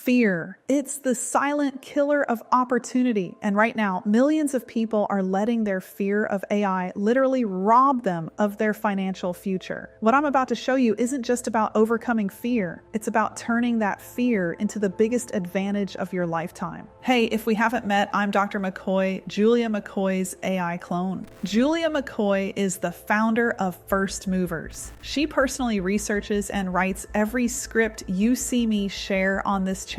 Fear. It's the silent killer of opportunity. And right now, millions of people are letting their fear of AI literally rob them of their financial future. What I'm about to show you isn't just about overcoming fear. It's about turning that fear into the biggest advantage of your lifetime. Hey, if we haven't met, I'm Dr. McCoy, Julia McCoy's AI clone. Julia McCoy is the founder of First Movers. She personally researches and writes every script you see me share on this channel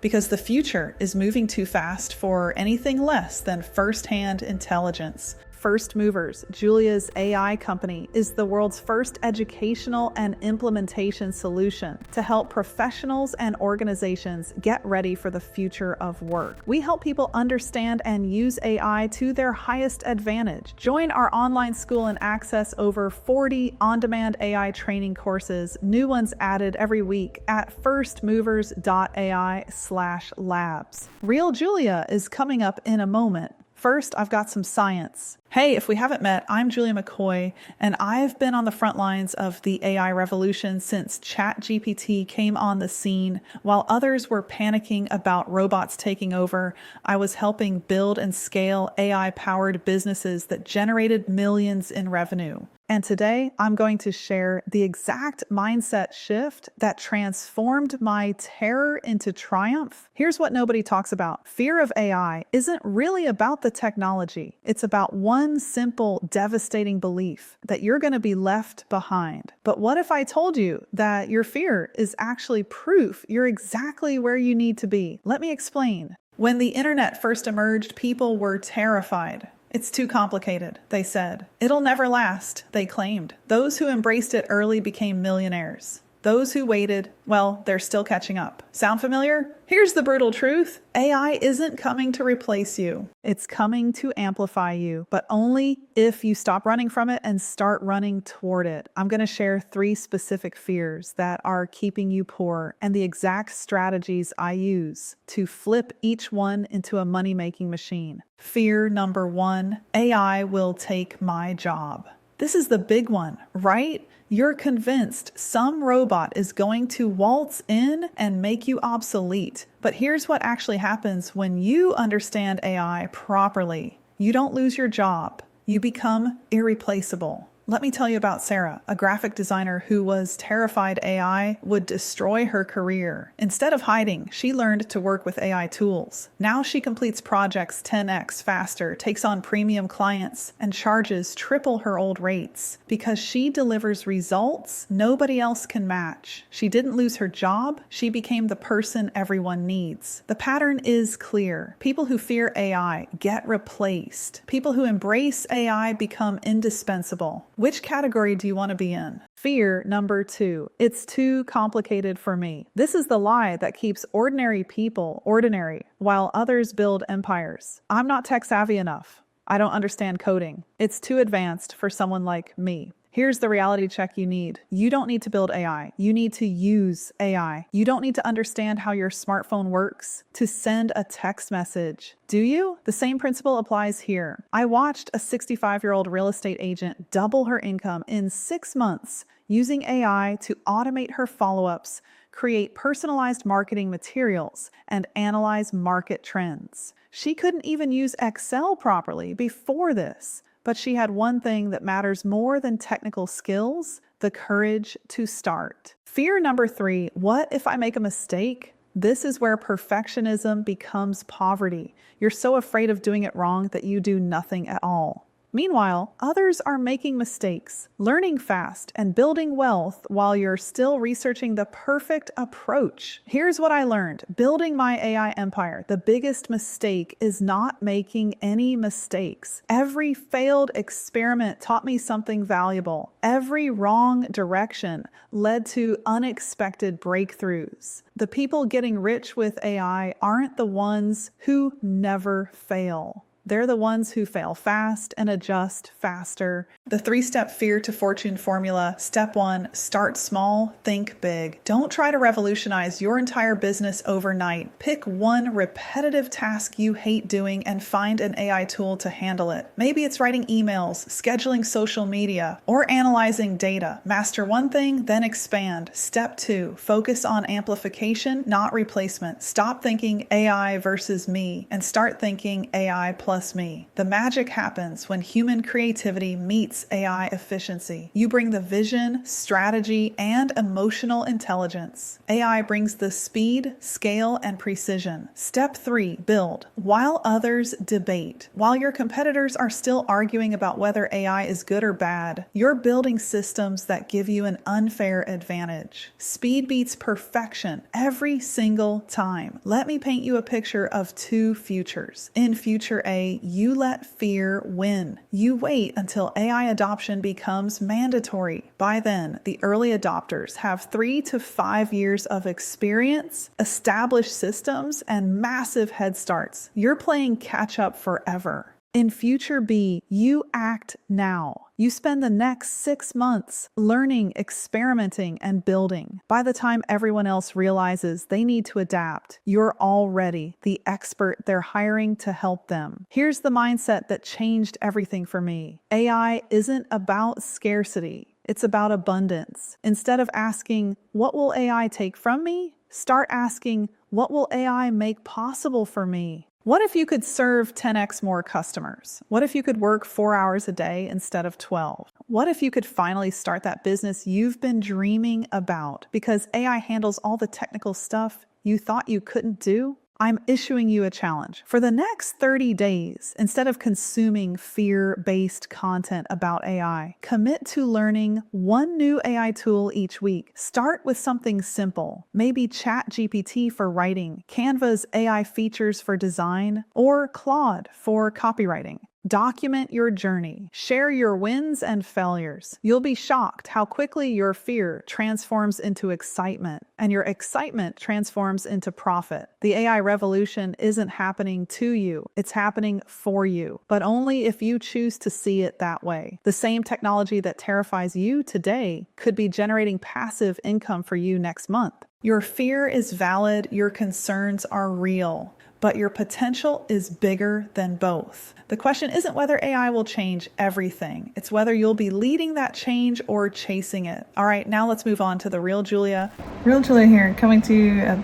because the future is moving too fast for anything less than first-hand intelligence. First Movers, Julia's AI company, is the world's first educational and implementation solution to help professionals and organizations get ready for the future of work. We help people understand and use AI to their highest advantage. Join our online school and access over 40 on-demand AI training courses, new ones added every week at firstmovers.ai/labs. Real Julia is coming up in a moment. First, I've got some science. Hey, if we haven't met, I'm Julia McCoy, and I've been on the front lines of the AI revolution since ChatGPT came on the scene. While others were panicking about robots taking over, I was helping build and scale AI-powered businesses that generated millions in revenue. And today, I'm going to share the exact mindset shift that transformed my terror into triumph. Here's what nobody talks about. Fear of AI isn't really about the technology. It's about one simple, devastating belief that you're going to be left behind. But what if I told you that your fear is actually proof you're exactly where you need to be? Let me explain. When the internet first emerged, people were terrified. It's too complicated, they said. It'll never last, they claimed. Those who embraced it early became millionaires. Those who waited, well, they're still catching up. Sound familiar? Here's the brutal truth. AI isn't coming to replace you. It's coming to amplify you, but only if you stop running from it and start running toward it. I'm going to share 3 specific fears that are keeping you poor and the exact strategies I use to flip each one into a money-making machine. Fear number 1, AI will take my job. This is the big one, right? You're convinced some robot is going to waltz in and make you obsolete. But here's what actually happens when you understand AI properly. You don't lose your job. You become irreplaceable. Let me tell you about Sarah, a graphic designer who was terrified AI would destroy her career. Instead of hiding, she learned to work with AI tools. Now she completes projects 10x faster, takes on premium clients, and charges triple her old rates because she delivers results nobody else can match. She didn't lose her job, she became the person everyone needs. The pattern is clear. People who fear AI get replaced. People who embrace AI become indispensable. Which category do you want to be in? Fear number 2. It's too complicated for me. This is the lie that keeps ordinary people ordinary while others build empires. I'm not tech savvy enough. I don't understand coding. It's too advanced for someone like me. Here's the reality check you need. You don't need to build AI. You need to use AI. You don't need to understand how your smartphone works to send a text message. Do you? The same principle applies here. I watched a 65-year-old real estate agent double her income in 6 months using AI to automate her follow-ups, create personalized marketing materials, and analyze market trends. She couldn't even use Excel properly before this. But she had one thing that matters more than technical skills: the courage to start. Fear number 3, what if I make a mistake? This is where perfectionism becomes poverty. You're so afraid of doing it wrong that you do nothing at all. Meanwhile, others are making mistakes, learning fast, and building wealth while you're still researching the perfect approach. Here's what I learned. Building my AI empire, the biggest mistake is not making any mistakes. Every failed experiment taught me something valuable. Every wrong direction led to unexpected breakthroughs. The people getting rich with AI aren't the ones who never fail. They're the ones who fail fast and adjust faster. The 3-step fear to fortune formula. Step 1, start small, think big. Don't try to revolutionize your entire business overnight. Pick one repetitive task you hate doing and find an AI tool to handle it. Maybe it's writing emails, scheduling social media, or analyzing data. Master one thing, then expand. Step 2, focus on amplification, not replacement. Stop thinking AI versus me and start thinking AI plus me. The magic happens when human creativity meets AI efficiency. You bring the vision, strategy, and emotional intelligence. AI brings the speed, scale, and precision. Step 3, build. While others debate, while your competitors are still arguing about whether AI is good or bad, you're building systems that give you an unfair advantage. Speed beats perfection every single time. Let me paint you a picture of 2 futures. In future A, you let fear win. You wait until AI adoption becomes mandatory. By then, the early adopters have 3 to 5 years of experience, established systems, and massive head starts. You're playing catch up forever. In future B, you act now. You spend the next 6 months learning, experimenting, and building. By the time everyone else realizes they need to adapt, you're already the expert they're hiring to help them. Here's the mindset that changed everything for me. AI isn't about scarcity. It's about abundance. Instead of asking, what will AI take from me? Start asking, what will AI make possible for me? What if you could serve 10x more customers? What if you could work 4 hours a day instead of 12? What if you could finally start that business you've been dreaming about because AI handles all the technical stuff you thought you couldn't do? I'm issuing you a challenge. For the next 30 days, instead of consuming fear-based content about AI, commit to learning one new AI tool each week. Start with something simple, maybe ChatGPT for writing, Canva's AI features for design, or Claude for copywriting. Document your journey. Share your wins and failures. You'll be shocked how quickly your fear transforms into excitement, and your excitement transforms into profit. The AI revolution isn't happening to you, it's happening for you, but only if you choose to see it that way. The same technology that terrifies you today could be generating passive income for you next month. Your fear is valid, your concerns are real, but your potential is bigger than both. The question isn't whether AI will change everything. It's whether you'll be leading that change or chasing it. All right, now let's move on to the real Julia. Real Julia here, coming to you at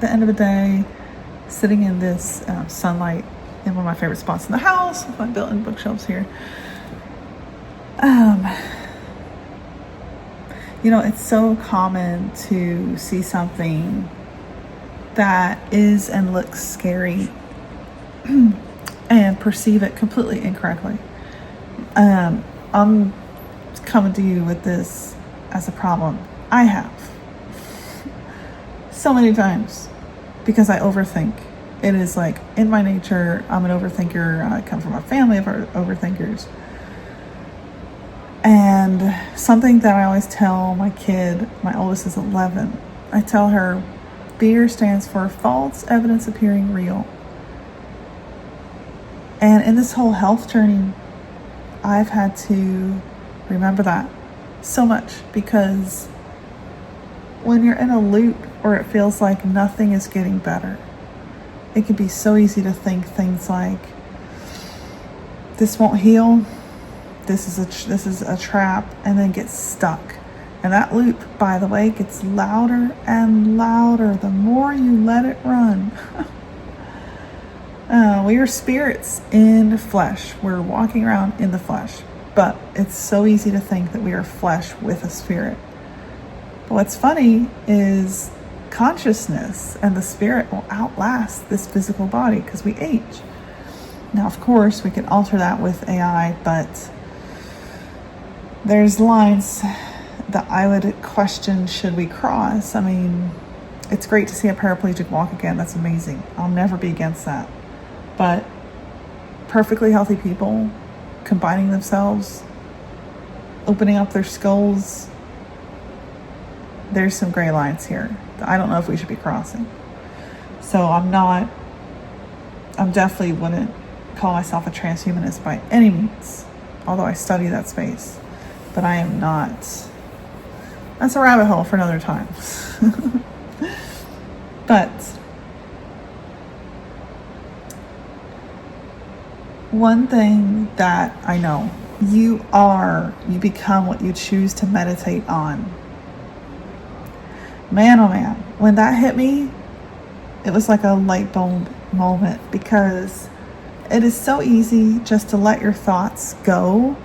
the end of the day, sitting in this sunlight in one of my favorite spots in the house with my built-in bookshelves here. It's so common to see something that is and looks scary and perceive it completely incorrectly. I'm coming to you with this as a problem. I have so many times because I overthink. It is like in my nature. I'm an overthinker. I come from a family of overthinkers. And something that I always tell my kid, my oldest is 11, I tell her, fear stands for false evidence appearing real. And in this whole health journey, I've had to remember that so much, because when you're in a loop or it feels like nothing is getting better, it can be so easy to think things like, this won't heal, this is a trap, and then get stuck. And that loop, by the way, gets louder and louder the more you let it run. We are spirits in flesh. We're walking around in the flesh. But it's so easy to think that we are flesh with a spirit. But what's funny is consciousness and the spirit will outlast this physical body because we age. Now, of course, we can alter that with AI, but there's lines that I would question, should we cross? I mean, it's great to see a paraplegic walk again. That's amazing. I'll never be against that. But perfectly healthy people combining themselves, opening up their skulls, there's some gray lines here. I don't know if we should be crossing. So I definitely wouldn't call myself a transhumanist by any means, although I study that space. But I am not. That's a rabbit hole for another time. But one thing that I know, you become what you choose to meditate on. Man, oh man, when that hit me, it was like a light bulb moment, because it is so easy just to let your thoughts go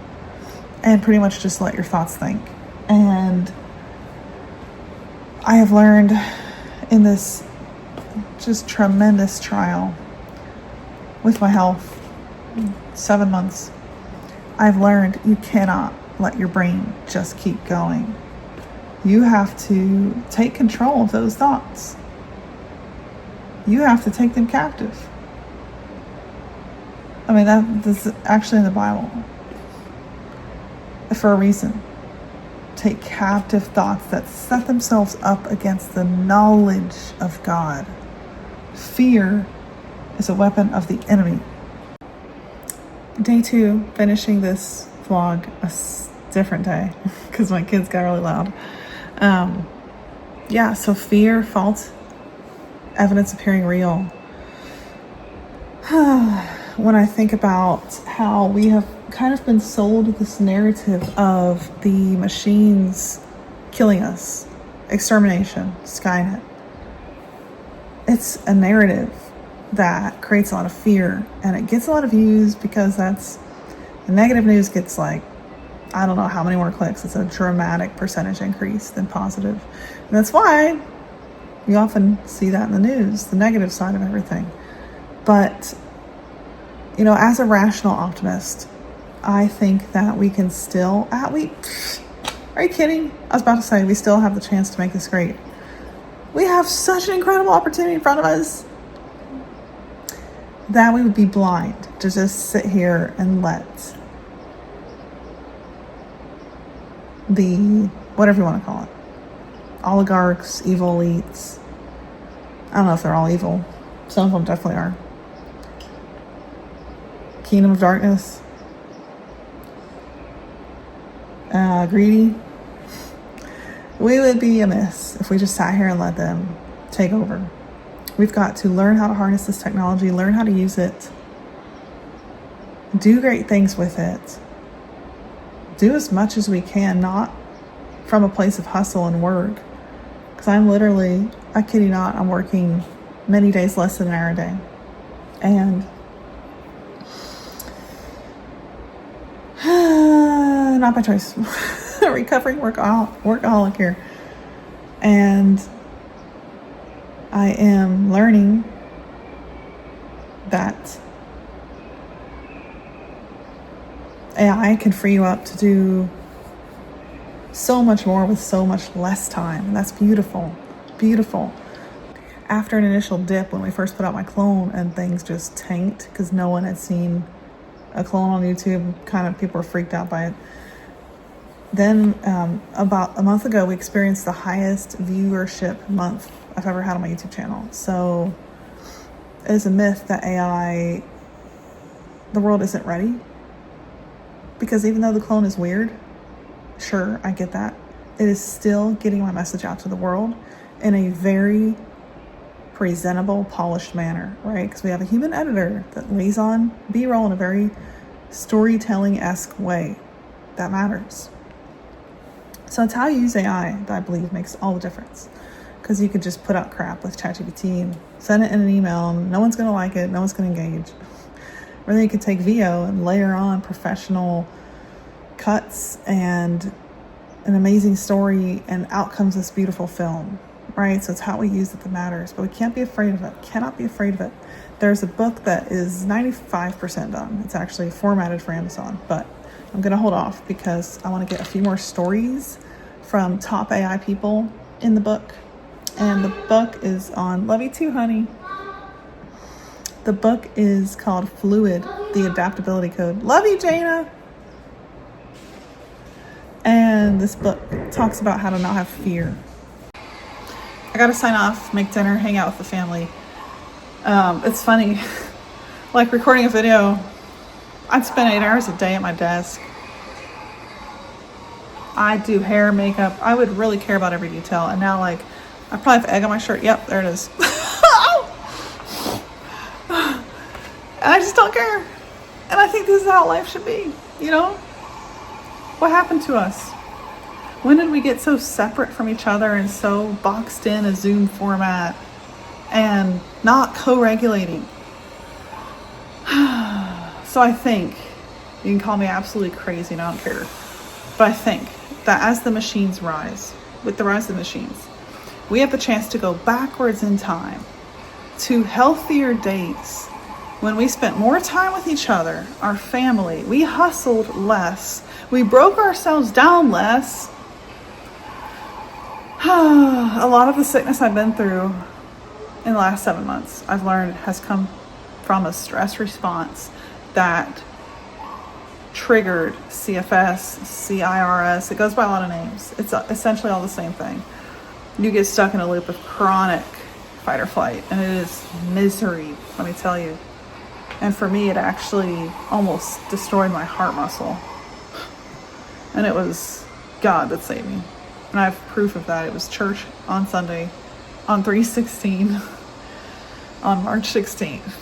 and pretty much just let your thoughts think. And I have learned in this just tremendous trial with my health, 7 months, I've learned you cannot let your brain just keep going. You have to take control of those thoughts. You have to take them captive. I mean, this is actually in the Bible for a reason. Take captive thoughts that set themselves up against the knowledge of God. Fear is a weapon of the enemy. Day 2, finishing this vlog a different day because my kids got really loud. So fear, false evidence appearing real. When I think about how we have kind of been sold this narrative of the machines killing us, extermination, Skynet. It's a narrative that creates a lot of fear, and it gets a lot of views because the negative news gets like, I don't know how many more clicks. It's a dramatic percentage increase than positive. And that's why you often see that in the news, the negative side of everything. But, as a rational optimist, I think that we can still, are you kidding? I was about to say, we still have the chance to make this great. We have such an incredible opportunity in front of us that we would be blind to just sit here and let the, whatever you want to call it, oligarchs, evil elites. I don't know if they're all evil. Some of them definitely are. Kingdom of darkness. Greedy. We would be amiss if we just sat here and let them take over. We've got to learn how to harness this technology, learn how to use it, do great things with it, do as much as we can, not from a place of hustle and work. Because I'm literally, I kid you not, I'm working many days less than an hour a day. And not by choice. Recovering workaholic here. And I am learning that AI can free you up to do so much more with so much less time. And that's beautiful, beautiful. After an initial dip when we first put out my clone and things just tanked because no one had seen a clone on YouTube, kind of people were freaked out by it. Then about a month ago, we experienced the highest viewership month I've ever had on my YouTube channel. So it is a myth that AI, the world isn't ready. Because even though the clone is weird, sure, I get that, it is still getting my message out to the world in a very presentable, polished manner, right? Because we have a human editor that lays on B-roll in a very storytelling-esque way. That matters. So it's how you use AI that I believe makes all the difference. Because you could just put out crap with ChatGPT and send it in an email, and no one's going to like it, no one's going to engage. Or then you could take VO and layer on professional cuts and an amazing story, and out comes this beautiful film, right? So it's how we use it that matters. But we can't be afraid of it, cannot be afraid of it. There's a book that is 95% done. It's actually formatted for Amazon, but I'm going to hold off because I want to get a few more stories from top AI people in the book. And the book is on, love you too, honey. The book is called Fluid, the Adaptability Code. Love you, Jana. And this book talks about how to not have fear. I got to sign off, make dinner, hang out with the family. It's funny. Like recording a video, I'd spend 8 hours a day at my desk. I do hair, makeup. I would really care about every detail. And now, like, I probably have egg on my shirt. Yep, there it is. And I just don't care. And I think this is how life should be, you know? What happened to us? When did we get so separate from each other and so boxed in a Zoom format and not co-regulating? So I think, you can call me absolutely crazy and I don't care, but I think that as the machines rise, with the rise of the machines, we have the chance to go backwards in time to healthier days when we spent more time with each other, our family, we hustled less, we broke ourselves down less. A lot of the sickness I've been through in the last 7 months, I've learned has come from a stress response that triggered CFS, CIRS. It goes by a lot of names. It's essentially all the same thing. You get stuck in a loop of chronic fight or flight, and it is misery, let me tell you. And for me, it actually almost destroyed my heart muscle. And it was God that saved me. And I have proof of that. It was church on Sunday, on 3/16, on March 16th.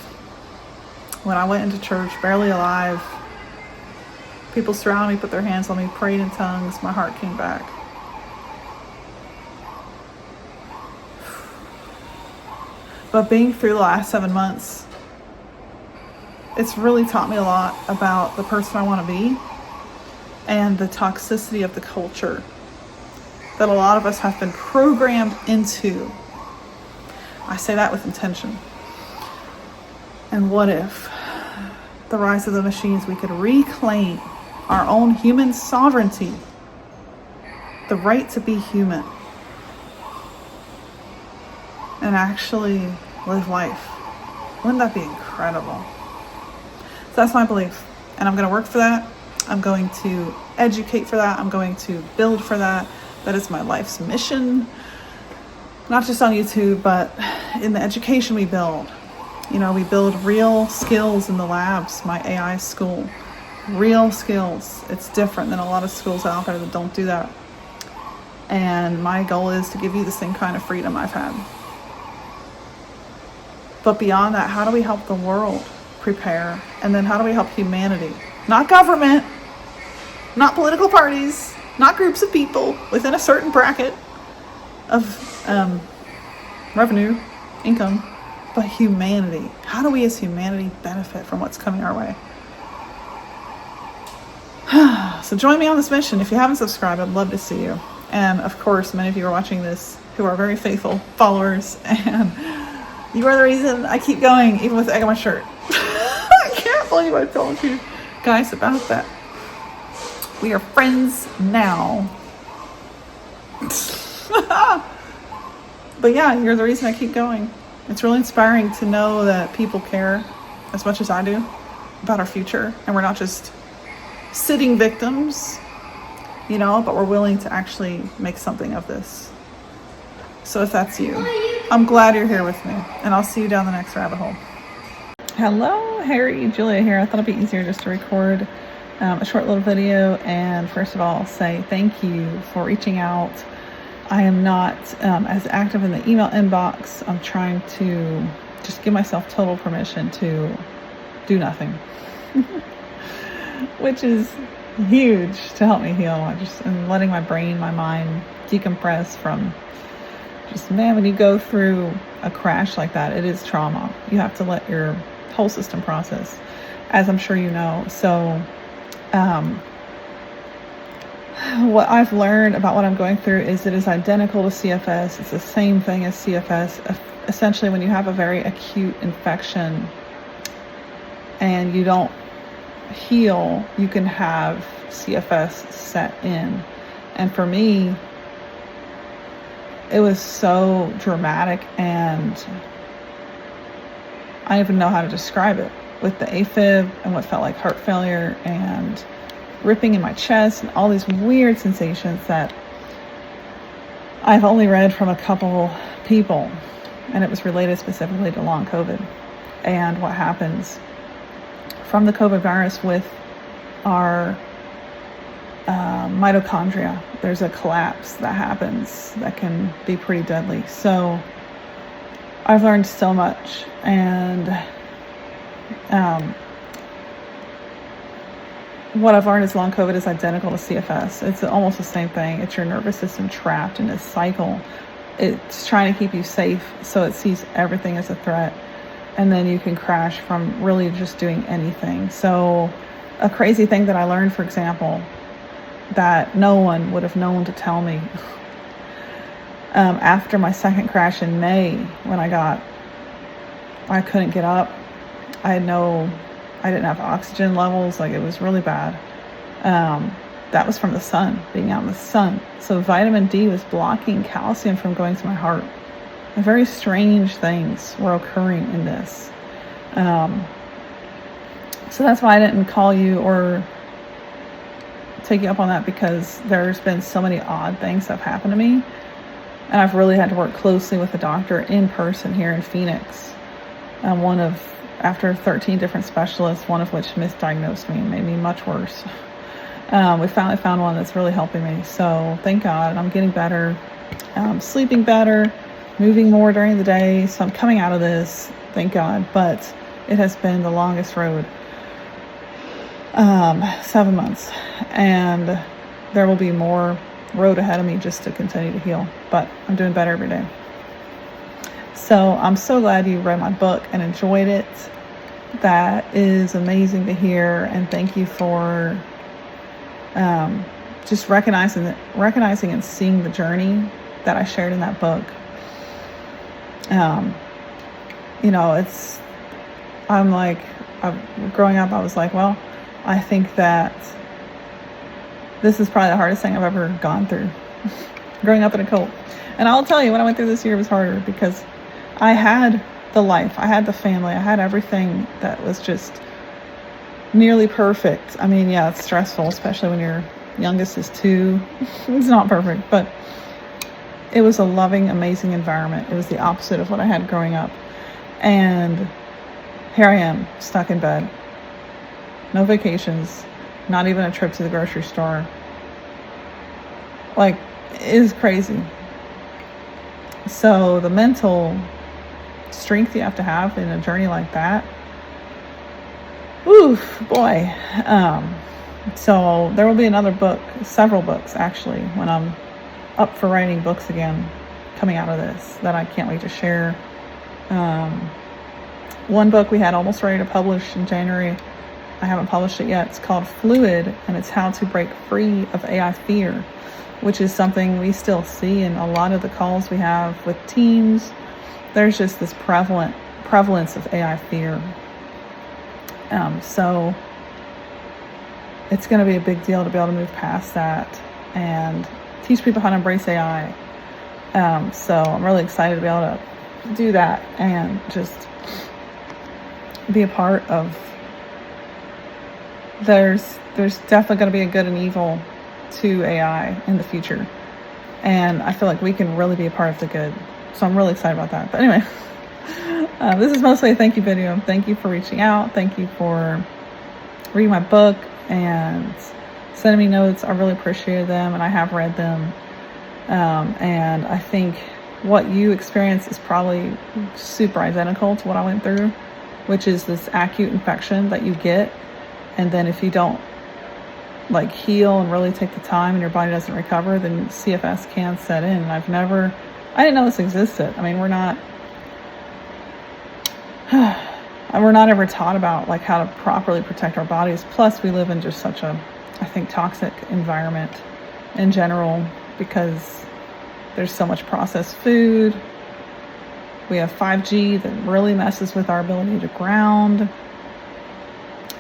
When I went into church, barely alive, people surrounded me, put their hands on me, prayed in tongues, my heart came back. But being through the last 7 months, it's really taught me a lot about the person I want to be and the toxicity of the culture that a lot of us have been programmed into. I say that with intention. And what if the rise of the machines, we could reclaim our own human sovereignty, the right to be human, and actually live life? Wouldn't that be incredible? So that's my belief, and I'm going to work for that. I'm going to educate for that. I'm going to build for that. That is my life's mission, not just on YouTube, but in the education we build. You know, we build real skills in the labs, my AI school, real skills. It's different than a lot of schools out there that don't do that. And my goal is to give you the same kind of freedom I've had. But beyond that, how do we help the world prepare? And then how do we help humanity? Not government, not political parties, not groups of people within a certain bracket of revenue, income, but humanity. How do we as humanity benefit from what's coming our way? So join me on this mission. If you haven't subscribed, I'd love to see you. And of course, many of you are watching this who are very faithful followers, and you are the reason I keep going, even with egg on my shirt. I can't believe I told you guys about that. We are friends now. But yeah, you're the reason I keep going. It's really inspiring to know that people care as much as I do about our future, and we're not just sitting victims, you know, but we're willing to actually make something of this. So if that's you, I'm glad you're here with me, and I'll see you down the next rabbit hole. Hello, Harry, Julia here. I thought it'd be easier just to record a short little video, and first of all, say thank you for reaching out. I am not as active in the email inbox. I'm trying to just give myself total permission to do nothing, which is huge to help me heal. I'm letting my brain, my mind decompress from just, man, when you go through a crash like that, it is trauma. You have to let your whole system process, as I'm sure you know. So what I've learned about what I'm going through is it is identical to CFS. It's the same thing as CFS. Essentially, when you have a very acute infection and you don't heal, you can have CFS set in. And for me, it was so dramatic, and I don't even know how to describe it, with the AFib and what felt like heart failure and ripping in my chest and all these weird sensations that I've only read from a couple people, and it was related specifically to long COVID and what happens from the COVID virus with our mitochondria. There's a collapse that happens that can be pretty deadly. So I've learned so much, and what I've learned is long COVID is identical to CFS. It's almost the same thing. It's your nervous system trapped in this cycle. It's trying to keep you safe, so it sees everything as a threat, and then you can crash from really just doing anything. So a crazy thing that I learned, for example, that no one would have known to tell me, after my second crash in May, when I couldn't get up. I didn't have oxygen levels. Like, it was really bad. That was from the sun, being out in the sun. So vitamin D was blocking calcium from going to my heart. And very strange things were occurring in this. So that's why I didn't call you or take you up on that, because there's been so many odd things that have happened to me. And I've really had to work closely with a doctor in person here in Phoenix. After 13 different specialists, one of which misdiagnosed me and made me much worse. We finally found one that's really helping me. So thank God, I'm getting better, sleeping better, moving more during the day. So I'm coming out of this, thank God. But it has been the longest road, 7 months. And there will be more road ahead of me just to continue to heal. But I'm doing better every day. So I'm so glad you read my book and enjoyed it. That is amazing to hear. And thank you for just recognizing and seeing the journey that I shared in that book. Growing up, I was like, well, I think that this is probably the hardest thing I've ever gone through, growing up in a cult. And I'll tell you, what I went through this year was harder, because I had the life, I had the family, I had everything that was just nearly perfect. I mean, yeah, it's stressful, especially when your youngest is 2. It's not perfect, but it was a loving, amazing environment. It was the opposite of what I had growing up. And here I am, stuck in bed. No vacations, not even a trip to the grocery store. Like, it is crazy. So the mental strength you have to have in a journey like that, oof, boy. So there will be another book, several books actually, when I'm up for writing books again, coming out of this, that I can't wait to share. One book we had almost ready to publish in January. I haven't published it yet. It's called Fluid, and it's how to break free of AI fear, which is something we still see in a lot of the calls we have with teams. There's just this prevalence of AI fear. So it's going to be a big deal to be able to move past that and teach people how to embrace AI. So I'm really excited to be able to do that and just be a part of. There's definitely going to be a good and evil to AI in the future, and I feel like we can really be a part of the good. So I'm really excited about that. But anyway, this is mostly a thank you video. Thank you for reaching out. Thank you for reading my book and sending me notes. I really appreciated them, and I have read them. And I think what you experience is probably super identical to what I went through, which is this acute infection that you get. And then if you don't heal and really take the time and your body doesn't recover, then CFS can set in. And I didn't know this existed. I mean, we're not ever taught about how to properly protect our bodies. Plus we live in just such a, I think, toxic environment in general, because there's so much processed food. We have 5G that really messes with our ability to ground.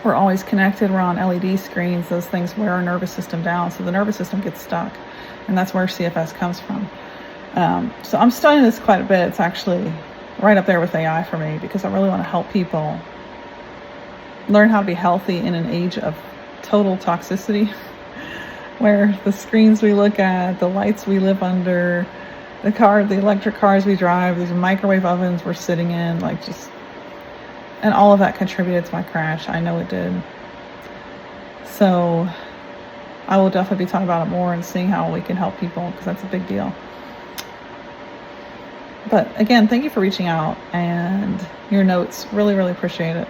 We're always connected. We're on LED screens. Those things wear our nervous system down. So the nervous system gets stuck. And that's where CFS comes from. So I'm studying this quite a bit. It's actually right up there with AI for me, because I really want to help people learn how to be healthy in an age of total toxicity, where the screens we look at, the lights we live under, the electric cars we drive, these microwave ovens we're sitting in, And all of that contributed to my crash. I know it did. So I will definitely be talking about it more and seeing how we can help people, because that's a big deal. But again, thank you for reaching out and your notes. Really, really appreciate it.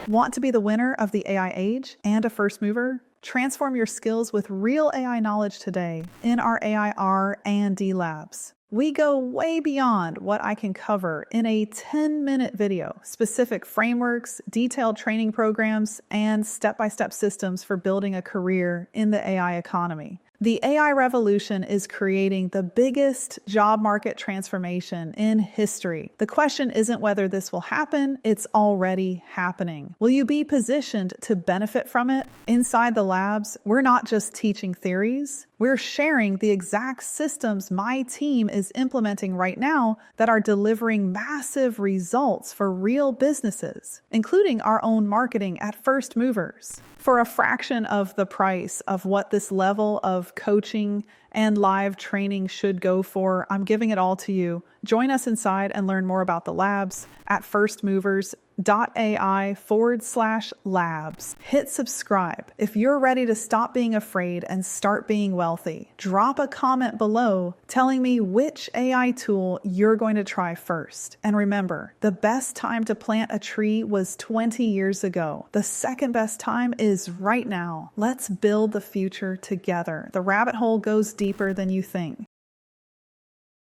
Want to be the winner of the AI age and a first mover? Transform your skills with real AI knowledge today in our AI R&D labs. We go way beyond what I can cover in a 10-minute video. Specific frameworks, detailed training programs, and step-by-step systems for building a career in the AI economy. The AI revolution is creating the biggest job market transformation in history. The question isn't whether this will happen, it's already happening. Will you be positioned to benefit from it? Inside the labs, we're not just teaching theories, we're sharing the exact systems my team is implementing right now that are delivering massive results for real businesses, including our own marketing at First Movers. For a fraction of the price of what this level of coaching and live training should go for, I'm giving it all to you. Join us inside and learn more about the labs at firstmovers.ai/labs. Hit subscribe if you're ready to stop being afraid and start being wealthy. Drop a comment below telling me which AI tool you're going to try first. And remember, the best time to plant a tree was 20 years ago. The second best time is right now. Let's build the future together. The rabbit hole goes deeper than you think.